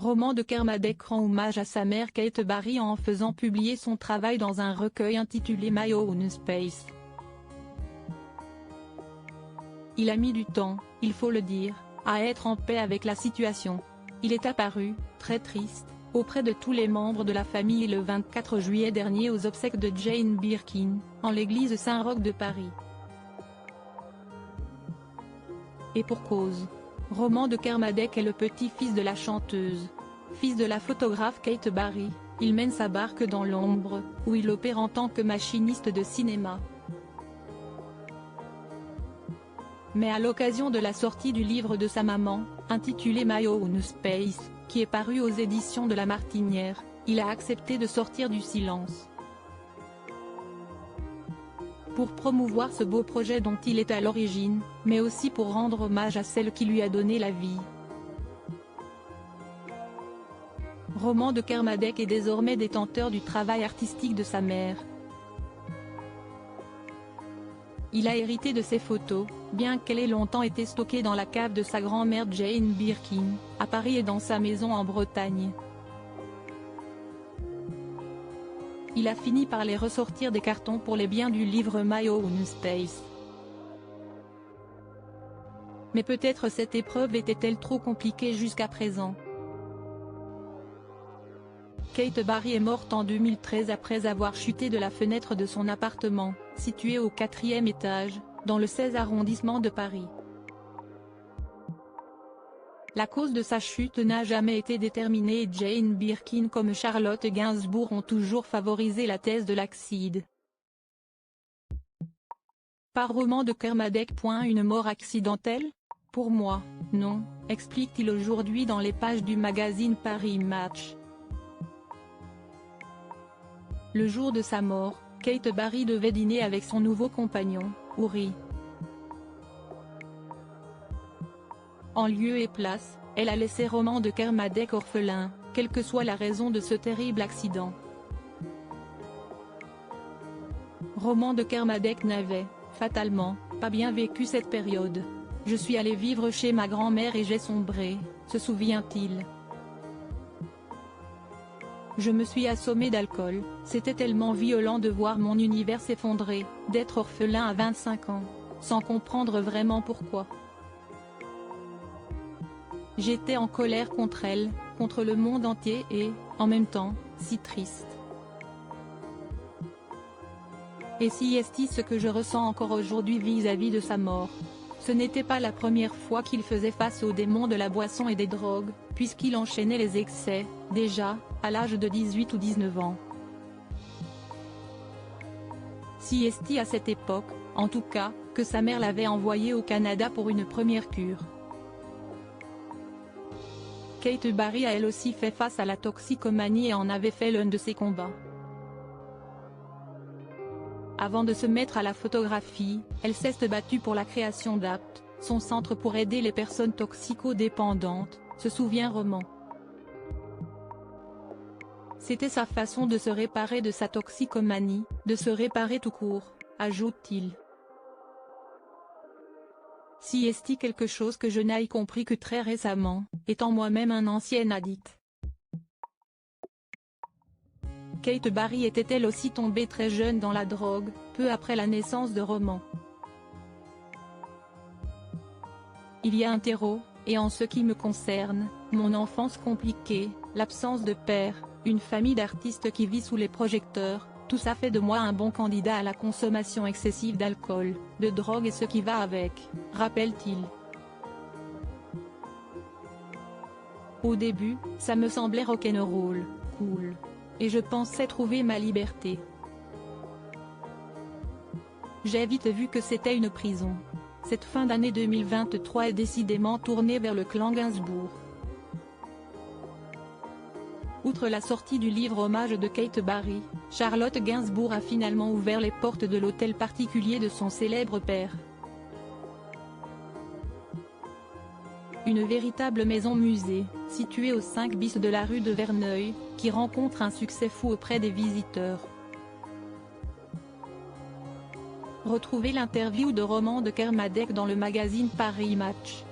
Roman de Kermadec rend hommage à sa mère Kate Barry en faisant publier son travail dans un recueil intitulé My Own Space. Il a mis du temps, il faut le dire, à être en paix avec la situation. Il est apparu, très triste, auprès de tous les membres de la famille le 24 juillet dernier aux obsèques de Jane Birkin, en l'église Saint-Roch de Paris. Et pour cause. Roman de Kermadec est le petit-fils de la chanteuse. Fils de la photographe Kate Barry, il mène sa barque dans l'ombre, où il opère en tant que machiniste de cinéma. Mais à l'occasion de la sortie du livre de sa maman, intitulé My Own Space, qui est paru aux éditions de La Martinière, il a accepté de sortir du silence. Pour promouvoir ce beau projet dont il est à l'origine, mais aussi pour rendre hommage à celle qui lui a donné la vie. Roman de Kermadec est désormais détenteur du travail artistique de sa mère. Il a hérité de ses photos, bien qu'elle ait longtemps été stockée dans la cave de sa grand-mère Jane Birkin, à Paris et dans sa maison en Bretagne. Il a fini par les ressortir des cartons pour les biens du livre My Own Space. Mais peut-être cette épreuve était-elle trop compliquée jusqu'à présent. Kate Barry est morte en 2013 après avoir chuté de la fenêtre de son appartement, situé au 4e étage, dans le 16 arrondissement de Paris. La cause de sa chute n'a jamais été déterminée et Jane Birkin comme Charlotte Gainsbourg ont toujours favorisé la thèse de l'accident. Par Roman de Kermadec. Une mort accidentelle? Pour moi, non, explique-t-il aujourd'hui dans les pages du magazine Paris Match. Le jour de sa mort, Kate Barry devait dîner avec son nouveau compagnon, Uri. En lieu et place, elle a laissé Roman de Kermadec orphelin, quelle que soit la raison de ce terrible accident. Roman de Kermadec n'avait, fatalement, pas bien vécu cette période. Je suis allé vivre chez ma grand-mère et j'ai sombré, se souvient-il. Je me suis assommé d'alcool, c'était tellement violent de voir mon univers s'effondrer, d'être orphelin à 25 ans, sans comprendre vraiment pourquoi. J'étais en colère contre elle, contre le monde entier et, en même temps, si triste. Et si est ce que je ressens encore aujourd'hui vis-à-vis de sa mort. Ce n'était pas la première fois qu'il faisait face aux démons de la boisson et des drogues, puisqu'il enchaînait les excès, déjà, à l'âge de 18 ou 19 ans. Si est à cette époque, en tout cas, que sa mère l'avait envoyé au Canada pour une première cure. Kate Barry a elle aussi fait face à la toxicomanie et en avait fait l'un de ses combats. Avant de se mettre à la photographie, elle s'est battue pour la création d'APT, son centre pour aider les personnes toxicodépendantes, se souvient Roman. C'était sa façon de se réparer de sa toxicomanie, de se réparer tout court, ajoute-t-il. Si est quelque chose que je n'ai compris que très récemment, étant moi-même un ancien addict. Kate Barry était elle aussi tombée très jeune dans la drogue, peu après la naissance de Roman. Il y a un terreau, et en ce qui me concerne, mon enfance compliquée, l'absence de père, une famille d'artistes qui vit sous les projecteurs, tout ça fait de moi un bon candidat à la consommation excessive d'alcool, de drogue et ce qui va avec, rappelle-t-il. Au début, ça me semblait rock'n'roll, cool. Et je pensais trouver ma liberté. J'ai vite vu que c'était une prison. Cette fin d'année 2023 est décidément tournée vers le clan Gainsbourg. Outre la sortie du livre hommage de Kate Barry, Charlotte Gainsbourg a finalement ouvert les portes de l'hôtel particulier de son célèbre père. Une véritable maison-musée, située au 5 bis de la rue de Verneuil, qui rencontre un succès fou auprès des visiteurs. Retrouvez l'interview de Roman de Kermadec dans le magazine Paris Match.